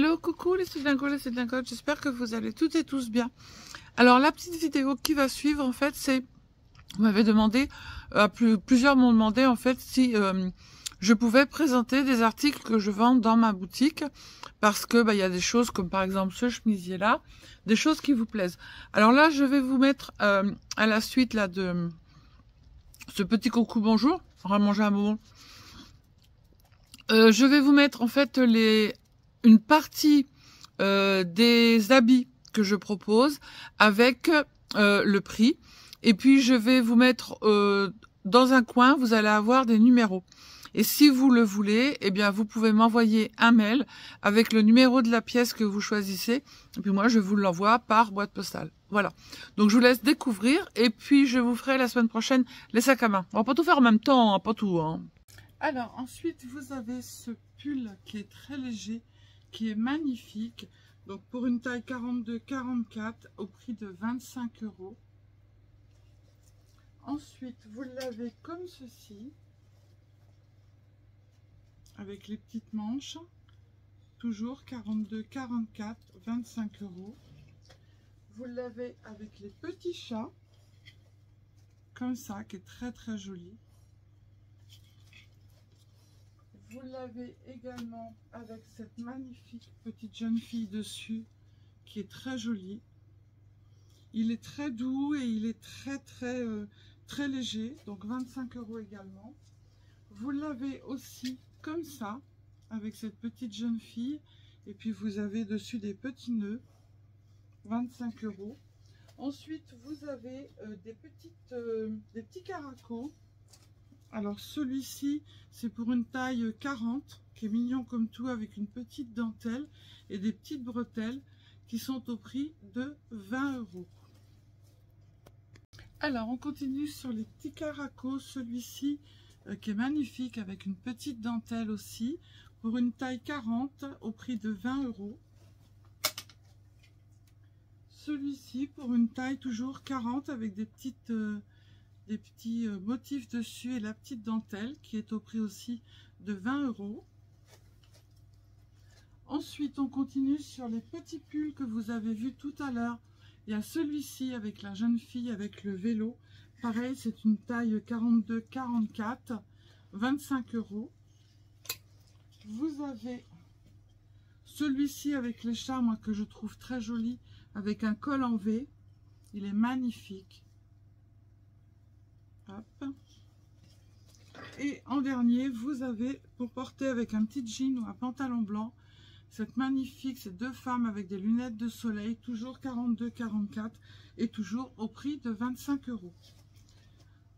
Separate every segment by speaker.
Speaker 1: Hello, coucou les Sudincotes, j'espère que vous allez toutes et tous bien. Alors la petite vidéo qui va suivre en fait c'est, vous m'avez demandé, plusieurs m'ont demandé en fait si je pouvais présenter des articles que je vends dans ma boutique, parce que il y a des choses comme par exemple ce chemisier là, des choses qui vous plaisent. Alors là je vais vous mettre à la suite là de ce petit coucou bonjour, on va manger un moment. Je vais vous mettre en fait une partie des habits que je propose avec le prix, et puis je vais vous mettre dans un coin, vous allez avoir des numéros, et si vous le voulez, eh bien vous pouvez m'envoyer un mail avec le numéro de la pièce que vous choisissez, et puis moi je vous l'envoie par boîte postale. Voilà, donc je vous laisse découvrir, et puis je vous ferai la semaine prochaine les sacs à main. On va pas tout faire en même temps, hein, pas tout, hein. Alors ensuite vous avez ce pull qui est très léger, qui est magnifique, donc pour une taille 42-44 au prix de 25 €. Ensuite vous l'avez comme ceci, avec les petites manches, toujours 42-44, 25 €. Vous l'avez avec les petits chats, comme ça, qui est très très joli. Vous l'avez également avec cette magnifique petite jeune fille dessus, qui est très jolie. Il est très doux et il est très léger, donc 25 € également. Vous l'avez aussi comme ça, avec cette petite jeune fille, et puis vous avez dessus des petits nœuds, 25 €. Ensuite, vous avez des petits caracos. Alors celui-ci, c'est pour une taille 40, qui est mignon comme tout, avec une petite dentelle et des petites bretelles qui sont au prix de 20 €. Alors on continue sur les petits caracos, celui-ci qui est magnifique avec une petite dentelle aussi, pour une taille 40 au prix de 20 €. Celui-ci pour une taille toujours 40 avec des petits motifs dessus et la petite dentelle qui est au prix aussi de 20 €. Ensuite on continue sur les petits pulls que vous avez vus tout à l'heure. Il y a celui-ci avec la jeune fille avec le vélo, pareil c'est une taille 42-44, 25 €. Vous avez celui-ci avec les chats, moi que je trouve très joli, avec un col en V, il est magnifique. Hop. Et en dernier, vous avez pour porter avec un petit jean ou un pantalon blanc, cette magnifique, ces deux femmes avec des lunettes de soleil, toujours 42-44 et toujours au prix de 25 €.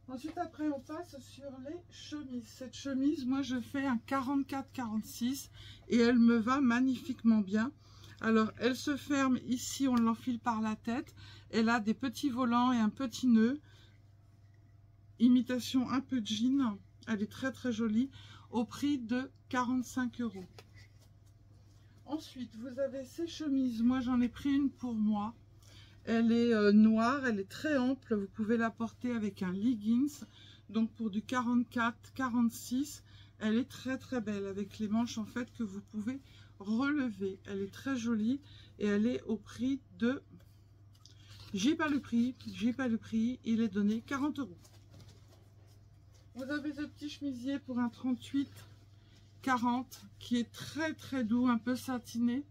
Speaker 1: Ensuite, après, on passe sur les chemises. Cette chemise, moi, je fais un 44-46 et elle me va magnifiquement bien. Alors, elle se ferme ici, on l'enfile par la tête. Elle a des petits volants et un petit nœud. Imitation un peu jean. Elle est très très jolie au prix de 45 €. Ensuite, vous avez ces chemises. Moi, j'en ai pris une pour moi. Elle est noire, elle est très ample. Vous pouvez la porter avec un leggings. Donc, pour du 44-46, elle est très très belle. Avec les manches en fait que vous pouvez relever. Elle est très jolie et elle est au prix de... j'ai pas le prix, il est donné 40 €. Vous avez ce petit chemisier pour un 38-40 qui est très très doux, un peu satiné.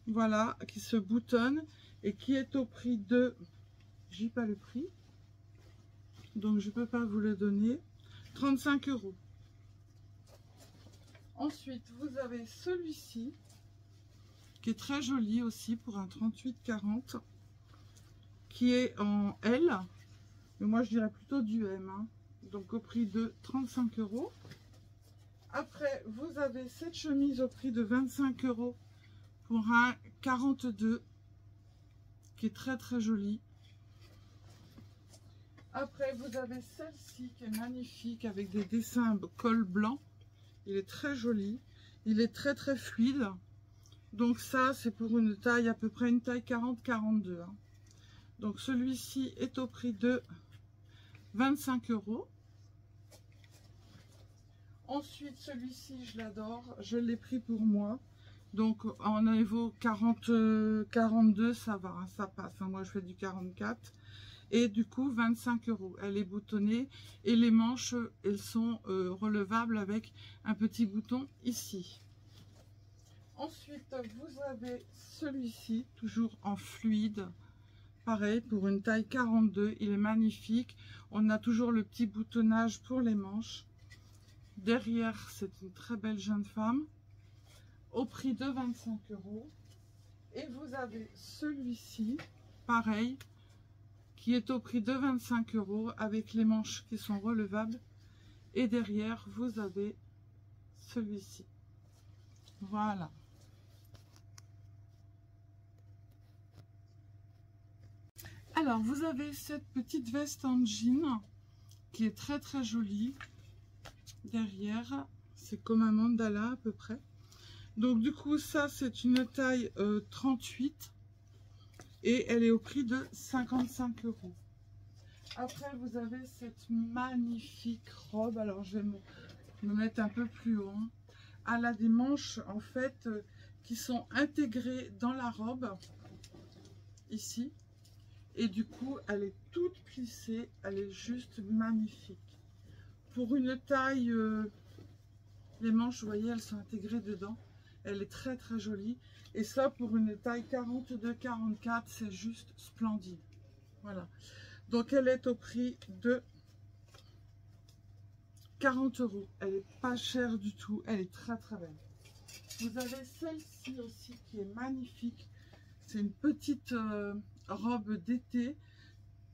Speaker 1: Voilà, qui se boutonne et qui est au prix de... j'ai pas le prix, donc je peux pas vous le donner, 35 €. Ensuite, vous avez celui-ci qui est très joli aussi pour un 38-40 qui est en L, mais moi je dirais plutôt du M, hein. Donc au prix de 35 €. Après, vous avez cette chemise au prix de 25 € pour un 42 qui est très très jolie. Après, vous avez celle-ci qui est magnifique avec des dessins col blanc. Il est très joli. Il est très très fluide. Donc ça, c'est pour une taille, à peu près une taille 40-42. Hein. Donc celui-ci est au prix de 25 €. Ensuite, celui-ci, je l'adore. Je l'ai pris pour moi. Donc en niveau 42, ça va, hein, ça passe. Hein. Moi je fais du 44. Et du coup 25 €. Elle est boutonnée et les manches, elles sont relevables avec un petit bouton ici. Ensuite, vous avez celui-ci, toujours en fluide. Pareil, pour une taille 42, il est magnifique. On a toujours le petit boutonnage pour les manches. Derrière, c'est une très belle jeune femme, au prix de 25 €. Et vous avez celui-ci, pareil, qui est au prix de 25 € avec les manches qui sont relevables. Et derrière, vous avez celui-ci. Voilà. Alors, vous avez cette petite veste en jean qui est très très jolie. Derrière, c'est comme un mandala à peu près. Donc du coup, ça c'est une taille 38 et elle est au prix de 55 €. Après, vous avez cette magnifique robe. Alors, je vais me mettre un peu plus haut. Elle a des manches en fait qui sont intégrées dans la robe ici. Et du coup, elle est toute plissée, elle est juste magnifique. Pour une taille, les manches, vous voyez, elles sont intégrées dedans. Elle est très très jolie. Et ça, pour une taille 42-44, c'est juste splendide. Voilà. Donc, elle est au prix de 40 €. Elle n'est pas chère du tout. Elle est très très belle. Vous avez celle-ci aussi qui est magnifique. C'est une petite robe d'été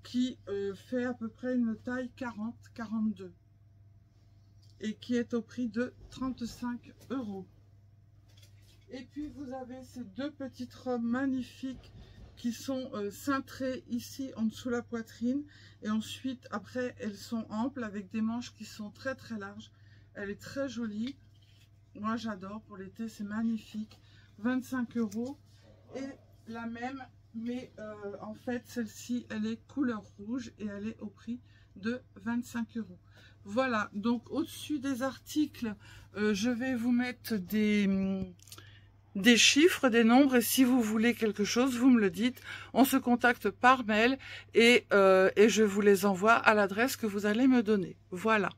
Speaker 1: qui fait à peu près une taille 40-42 et qui est au prix de 35 €. Et puis vous avez ces deux petites robes magnifiques qui sont cintrées ici en dessous la poitrine et ensuite après elles sont amples avec des manches qui sont très très larges. Elle est très jolie. Moi j'adore, pour l'été c'est magnifique. 25 € et la même, mais en fait celle-ci elle est couleur rouge et elle est au prix de 25 €. Voilà, donc au-dessus des articles je vais vous mettre des chiffres, des nombres, et si vous voulez quelque chose, vous me le dites. On se contacte par mail et je vous les envoie à l'adresse que vous allez me donner. Voilà.